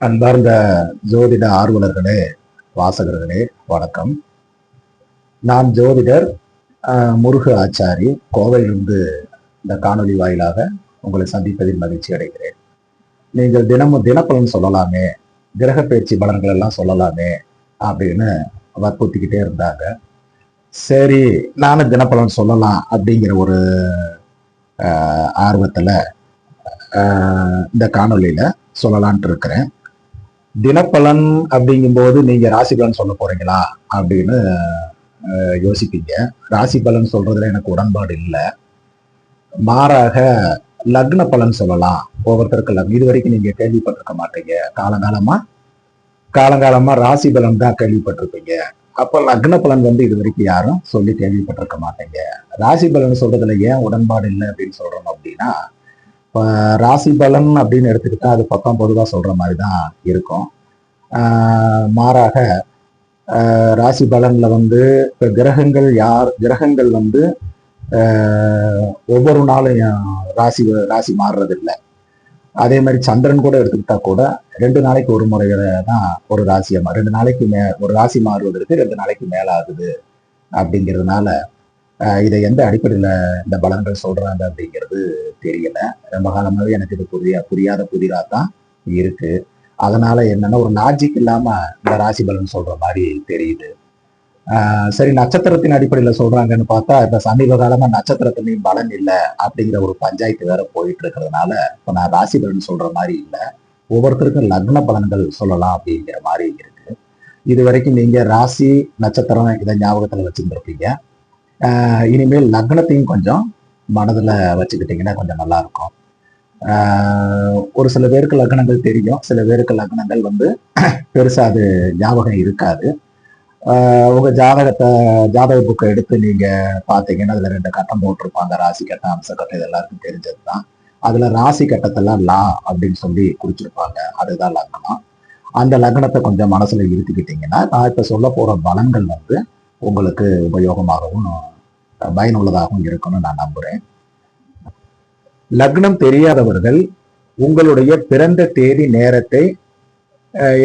அன்பார்ந்த ஜோதிட ஆர்வலர்களே, வாசகர்களே, வணக்கம். நான் ஜோதிடர் முருகு ஆச்சாரி, கோவையிலிருந்து இந்த காணொலி வாயிலாக உங்களை சந்திப்பதில் மகிழ்ச்சி அடைகிறேன். நீங்கள் தினமும் தினப்பலன் சொல்லலாமே, கிரக பயிற்சி பலன்கள் எல்லாம் சொல்லலாமே அப்படின்னு வற்புறுத்திக்கிட்டே இருந்தாங்க. சரி, நானும் தினப்பலன் சொல்லலாம் அப்படிங்கிற ஒரு ஆர்வத்துல இந்த காணொலியில சொல்லலான்ட்டு இருக்கிறேன். தினப்பலன் அப்படிங்கும்போது நீங்க ராசி பலன் சொல்ல போறீங்களா அப்படின்னு யோசிப்பீங்க. ராசி பலன் சொல்றதுல எனக்கு உடன்பாடு இல்லை. மாறாக லக்ன பலன் சொல்லலாம். ஒவ்வொருத்தருக்கு லக்னம் இது வரைக்கும் நீங்க கேள்விப்பட்டிருக்க மாட்டீங்க. காலங்காலமா ராசி பலன் தான் கேள்விப்பட்டிருப்பீங்க. அப்ப லக்ன பலன் இது வரைக்கும் யாரும் சொல்லி கேள்விப்பட்டிருக்க மாட்டீங்க. ராசி பலன் சொல்றதுல ஏன் உடன்பாடு இல்லை அப்படின்னு சொல்றோம் அப்படின்னா, ராசி பலன் அப்படின்னு எடுத்துக்கிட்டா அது பக்கம் பொதுவாக சொல்ற மாதிரி தான் இருக்கும். மாறாக ராசி பலன்ல இப்ப கிரகங்கள் ஒவ்வொரு நாளும் ராசி மாறுறது இல்லை. அதே மாதிரி சந்திரன் கூட எடுத்துக்கிட்டா கூட 2 நாளைக்கு ஒரு முறை தான் ஒரு ராசியை 2 நாளைக்கு ஒரு ராசி மாறுவதற்கு 2 நாளைக்கு மேல ஆகுது. அப்படிங்கிறதுனால இதை எந்த அடிப்படையில இந்த பலன்கள் சொல்றாங்க அப்படிங்கிறது தெரியல. ரொம்ப காலமாவே எனக்கு இது புரியாத புதிரா தான் இருக்கு. அதனால என்னன்னா, ஒரு லாஜிக் இல்லாம இந்த ராசி பலன் சொல்ற மாதிரி தெரியுது. சரி, நட்சத்திரத்தின் அடிப்படையில சொல்றாங்கன்னு பார்த்தா இப்ப சமீப காலமா நட்சத்திரத்திலையும் பலன் இல்லை அப்படிங்கிற ஒரு பஞ்சாயத்து வேற போயிட்டு இருக்கிறதுனால இப்ப நான் ராசி பலன் சொல்ற மாதிரி இல்லை. ஒவ்வொருத்தருக்கும் லக்ன பலன்கள் சொல்லலாம் அப்படிங்கிற மாதிரி இருக்கு. இது வரைக்கும் நீங்க ராசி நட்சத்திரம் இதை ஞாபகத்துல வச்சிருந்திருப்பீங்க. இனிமேல் லக்னத்தையும் கொஞ்சம் மனதில் வச்சுக்கிட்டிங்கன்னா கொஞ்சம் நல்லா இருக்கும். ஒரு சில பேருக்கு லக்னங்கள் தெரியும், சில பேருக்கு லக்னங்கள் பெருசா அது ஞாபகம் இருக்காது. உங்க ஜாதக புக்கை எடுத்து நீங்க பார்த்தீங்கன்னா அதுல 2 கட்டம் போட்டிருப்பாங்க. ராசி கட்டம், அம்ச கட்டம், இது எல்லாருக்கும் தெரிஞ்சது தான். அதுல ராசி கட்டத்தெல்லாம் லா அப்படின்னு சொல்லி குறிச்சிருப்பாங்க. அதுதான் லக்னம். அந்த லக்னத்தை கொஞ்சம் மனசுல இருத்திக்கிட்டீங்கன்னா நான் இப்ப சொல்ல போற பலன்கள் உங்களுக்கு உபயோகமாகவும் பயனுள்ளதாகவும் இருக்கும்னு நான் நம்புறேன். லக்னம் தெரியாதவர்கள் உங்களுடைய பிறந்த தேதி நேரத்தை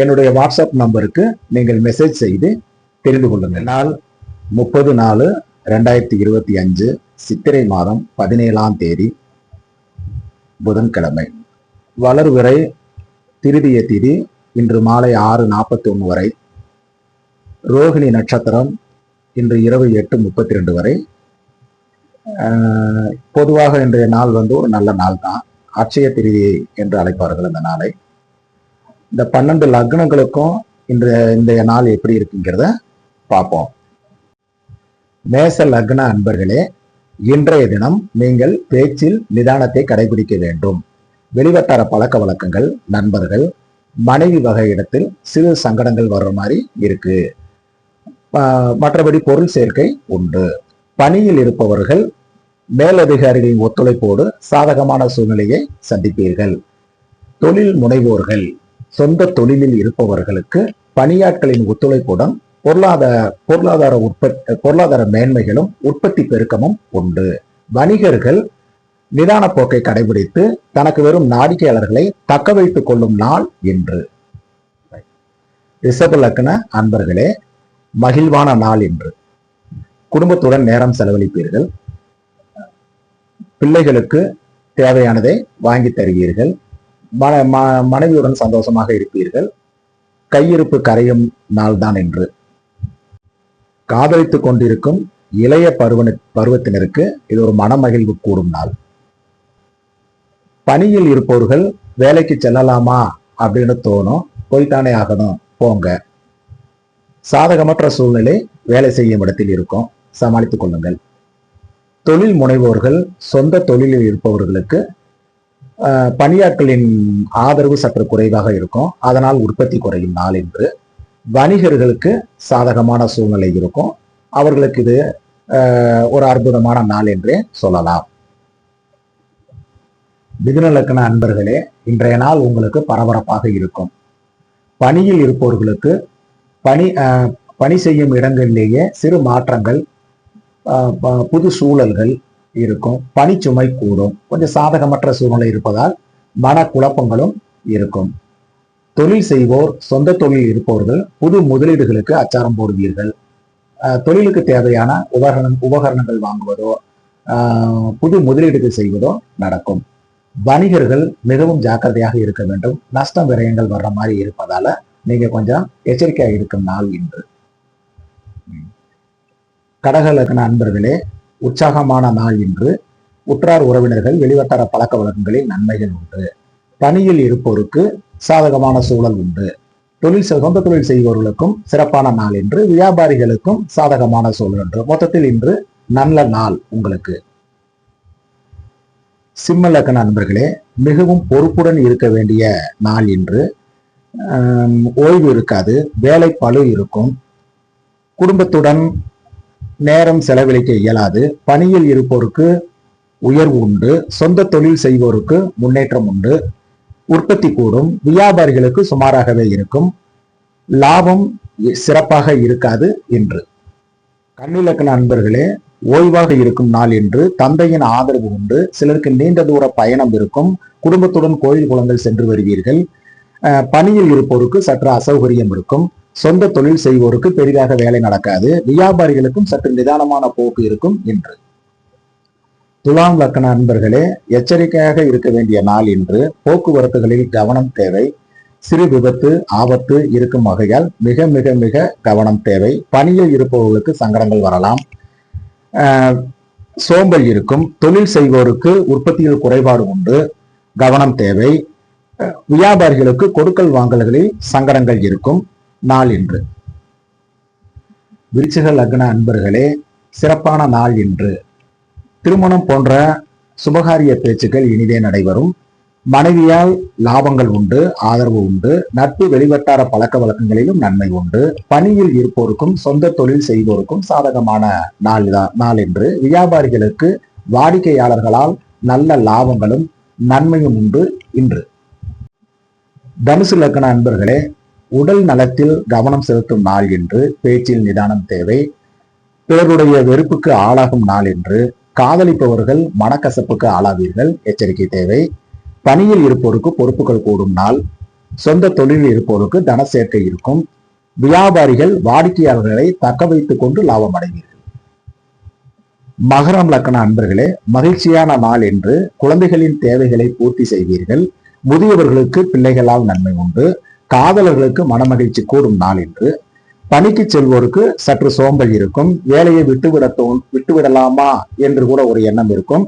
என்னுடைய வாட்ஸ்அப் நம்பருக்கு நீங்கள் மெசேஜ் செய்து தெரிந்து கொள்ளுங்கள். நாள் 30/4/2025 சித்திரை மாதம் 17ஆம் தேதி புதன்கிழமை. வளர்விறை திருதிய திதி இன்று மாலை 6:41 வரை. ரோகிணி நட்சத்திரம் இன்று இரவு 8:32 வரை. பொதுவாக இன்றைய நாள் ஒரு நல்ல நாள் தான். அட்சய திருதி என்று அழைப்பார்கள் அந்த நாளை. இந்த 12 லக்னங்களுக்கும் இன்றைய நாள் எப்படி இருக்குங்கிறத பார்ப்போம். மேச லக்ன அன்பர்களே, இன்றைய தினம் நீங்கள் பேச்சில் நிதானத்தை கடைபிடிக்க வேண்டும். வெளிவட்டார பழக்க வழக்கங்கள், நண்பர்கள், மனைவி வகை இடத்தில் சிறு சங்கடங்கள் வர்ற மாதிரி இருக்கு. மற்றபடி பொருள் சேர்க்கை உண்டு. பணியில் இருப்பவர்கள் மேலதிகாரிகளின் ஒத்துழைப்போடு சாதகமான சூழ்நிலையை சந்திப்பீர்கள். தொழில் முனைவோர்கள், சொந்த தொழிலில் இருப்பவர்களுக்கு பணியாட்களின் ஒத்துழைப்புடன் பொருளாதார மேன்மைகளும் உற்பத்தி பெருக்கமும் உண்டு. வணிகர்கள் நிதான போக்கை கடைபிடித்து தனக்கு வரும் நாடிக்கையாளர்களை தக்க வைத்துக் கொள்ளும் நாள் இன்று. ரிஷப லக்ன அன்பர்களே, மகிழ்வான நாள் இன்று. குடும்பத்துடன் நேரம் செலவழிப்பீர்கள். பிள்ளைகளுக்கு தேவையானதை வாங்கி தருவீர்கள். மனைவியுடன் சந்தோஷமாக இருப்பீர்கள். கையிருப்பு கரையும் நாள் தான் என்று. காதலித்துக் கொண்டிருக்கும் இளைய பருவத்தினருக்கு இது ஒரு மனமகிழ்வு கூடும் நாள். பணியில் இருப்பவர்கள் வேலைக்கு செல்லலாமா அப்படின்னு தோணும். போய்த்தானே ஆகணும், போங்க. சாதகமற்ற சூழ்நிலை வேலை செய்யும் இடத்தில் இருக்கும், சமாளித்துக் கொள்ளுங்கள். தொழில் முனைவோர்கள், சொந்த தொழிலில் இருப்பவர்களுக்கு பணியாட்களின் ஆதரவு சற்று குறைவாக இருக்கும். அதனால் உற்பத்தி குறையும் நாள் என்று. வணிகர்களுக்கு சாதகமான சூழ்நிலை இருக்கும். அவர்களுக்கு இது ஒரு அற்புதமான நாள் என்றே சொல்லலாம். மிதுன லக்ன அன்பர்களே, இன்றைய நாள் உங்களுக்கு பரபரப்பாக இருக்கும். பணியில் இருப்பவர்களுக்கு பணி செய்யும் இடங்களிலேயே சிறு மாற்றங்கள், புது சூழல்கள் இருக்கும். பணிச்சுமை கூடும். கொஞ்சம் சாதகமற்ற சூழ்நிலை இருப்பதால் மன குழப்பங்களும் இருக்கும். தொழில் செய்வோர், சொந்த தொழில் இருப்பவர்கள் புது முதலீடுகளுக்கு அச்சாரம் போடுவீர்கள். தொழிலுக்கு தேவையான உபகரணங்கள் வாங்குவதோ, புது முதலீடுகள் செய்வதோ நடக்கும். வணிகர்கள் மிகவும் ஜாக்கிரதையாக இருக்க வேண்டும். நஷ்டம் விரயங்கள் வர்ற மாதிரி இருப்பதால நீங்க கொஞ்சம் எச்சரிக்கையா இருக்கும் நாள் இன்று. கடக லக்ன அன்பர்களே, உற்சாகமான நாள் இன்று. உற்றார் உறவினர்கள், வெளிவட்டார பழக்க வழக்கங்களில் நன்மைகள் உண்டு. பணியில் இருப்போருக்கு சாதகமான சூழல் உண்டு. சொந்த தொழில் செய்பவர்களுக்கும் சிறப்பான நாள் என்று, வியாபாரிகளுக்கும் சாதகமான சூழல் என்று. மொத்தத்தில் இன்று நல்ல நாள் உங்களுக்கு. சிம்ம லக்ன நண்பர்களே, மிகவும் பொறுப்புடன் இருக்க வேண்டிய நாள் இன்று. ஓய்வு இருக்காது, வேலை பளு இருக்கும். குடும்பத்துடன் நேரம் செலவழிக்க இயலாது. பணியில் இருப்போருக்கு உயர்வு உண்டு. சொந்த தொழில் செய்வோருக்கு முன்னேற்றம் உண்டு. உற்பத்தி கூடும். வியாபாரிகளுக்கு சுமாராகவே இருக்கும். லாபம் சிறப்பாக இருக்காது என்று. கன்னிலக்கண நண்பர்களே, ஓய்வாக இருக்கும் நாள் என்று. தந்தையின் ஆதரவு உண்டு. சிலருக்கு நீண்ட தூர பயணம் இருக்கும். குடும்பத்துடன் கோயில் குளங்கள் சென்று வருவீர்கள். பணியில் இருப்போருக்கு சற்று அசௌகரியம் இருக்கும். சொந்த தொழில் செய்வோருக்கு பெரிதாக வேலை நடக்காது. வியாபாரிகளுக்கும் சற்று நிதானமான போக்கு இருக்கும் என்று. துலாம் லக்ன நண்பர்களே, எச்சரிக்கையாக இருக்க வேண்டிய நாள் இன்று. போக்குவரத்துகளில் கவனம் தேவை. சிறு விபத்து, ஆபத்து இருக்கும் வகையால் மிக மிக மிக கவனம் தேவை. பணியில் இருப்பவர்களுக்கு சங்கடங்கள் வரலாம். சோம்பல் இருக்கும். தொழில் செய்வோருக்கு உற்பத்தியில் குறைபாடு உண்டு. கவனம் தேவை. வியாபாரிகளுக்கு கொடுக்கல் வாங்கல்களில் சங்கடங்கள் இருக்கும் நாள் இன்று. விருச்சிக லக்ன அன்பர்களே, சிறப்பான நாள் இன்று. திருமணம் போன்ற சுபகாரிய பேச்சுக்கள் இனிதே நடைபெறும். மனைவியால் லாபங்கள் உண்டு, ஆதரவு உண்டு. நட்பு, வெளிவட்டார பழக்க வழக்கங்களிலும் நன்மை உண்டு. பணியில் இருப்போருக்கும் சொந்த தொழில் செய்வோருக்கும் சாதகமான நாள் என்று. வியாபாரிகளுக்கு வாடிக்கையாளர்களால் நல்ல லாபங்களும் நன்மையும் உண்டு இன்று. தனுசு லக்ன அன்பர்களே, உடல் நலத்தில் கவனம் செலுத்தும் நாள் என்று. பேச்சில் நிதானம் தேவை. பிறருடைய வெறுப்புக்கு ஆளாகும் நாள் என்று. காதலிப்பவர்கள் மனக்கசப்புக்கு ஆளாவீர்கள், எச்சரிக்கை தேவை. பணியில் இருப்போருக்கு பொறுப்புகள் கூடும் நாள். சொந்த தொழிலில் இருப்போருக்கு தன சேர்க்கை இருக்கும். வியாபாரிகள் வாடிக்கையாளர்களை தக்க வைத்துக் கொண்டு லாபம் அடைவீர்கள். மகரம் லக்ன அன்பர்களே, மகிழ்ச்சியான நாள் என்று. குழந்தைகளின் தேவைகளை பூர்த்தி செய்வீர்கள். முதியவர்களுக்கு பிள்ளைகளால் நன்மை உண்டு. காதலர்களுக்கு மனமகிழ்ச்சி கூடும் நாள் என்று. பணிக்கு செல்வோருக்கு சற்று சோம்பல் இருக்கும். வேலையை விட்டுவிடலாமா என்று கூட ஒரு எண்ணம் இருக்கும்.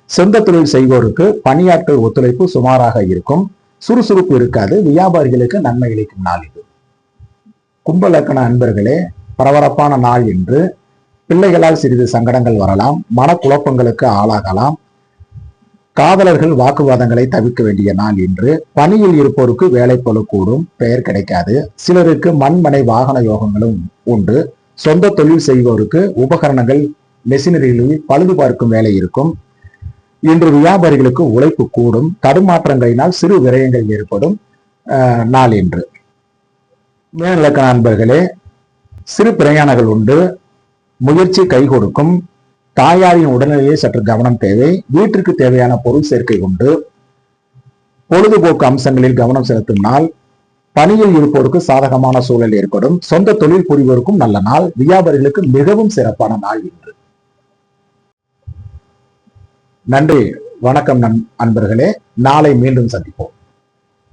சொந்த தொழில் செய்வோருக்கு பணியாட்கள் ஒத்துழைப்பு சுமாராக இருக்கும். சுறுசுறுப்பு இருக்காது. வியாபாரிகளுக்கு நன்மை அளிக்கும் நாள் இது. கும்பலக்கண அன்பர்களே, பரபரப்பான நாள் என்று. பிள்ளைகளால் சிறிது சங்கடங்கள் வரலாம். மனக்குழப்பங்களுக்கு ஆளாகலாம். காதலர்கள் வாக்குவாதங்களை தவிர்க்க வேண்டிய நாள் என்று. பணியில் இருப்போருக்கு வேலைப்பளு கூடும், பெயர் கிடைக்காது. சிலருக்கு மண்மனை வாகன யோகங்களும் உண்டு. சொந்த தொழில் செய்வோருக்கு உபகரணங்கள், மெஷினரிகளில் பழுது பார்க்கும் வேலை இருக்கும். இன்று வியாபாரிகளுக்கு உழைப்பு கூடும். தடுமாற்றங்களினால் சிறு விரயங்கள் ஏற்படும் நாள் என்று. மேலக்க நண்பர்களே, சிறு பிரயாணங்கள் உண்டு. முயற்சி கை கொடுக்கும். தாயாரின் உடல்நிலையை சற்று கவனம் தேவை. வீட்டிற்கு தேவையான பொருள் சேர்க்கை உண்டு. பொழுதுபோக்கு அம்சங்களில் கவனம் செலுத்தும் நாள். பணியில் இருப்போருக்கு சாதகமான சூழல் ஏற்படும். சொந்த தொழில் புரிவோருக்கும் நல்ல நாள். வியாபாரிகளுக்கு மிகவும் சிறப்பான நாள் இன்று. நன்றி, வணக்கம் அன்பர்களே. நாளை மீண்டும் சந்திப்போம்.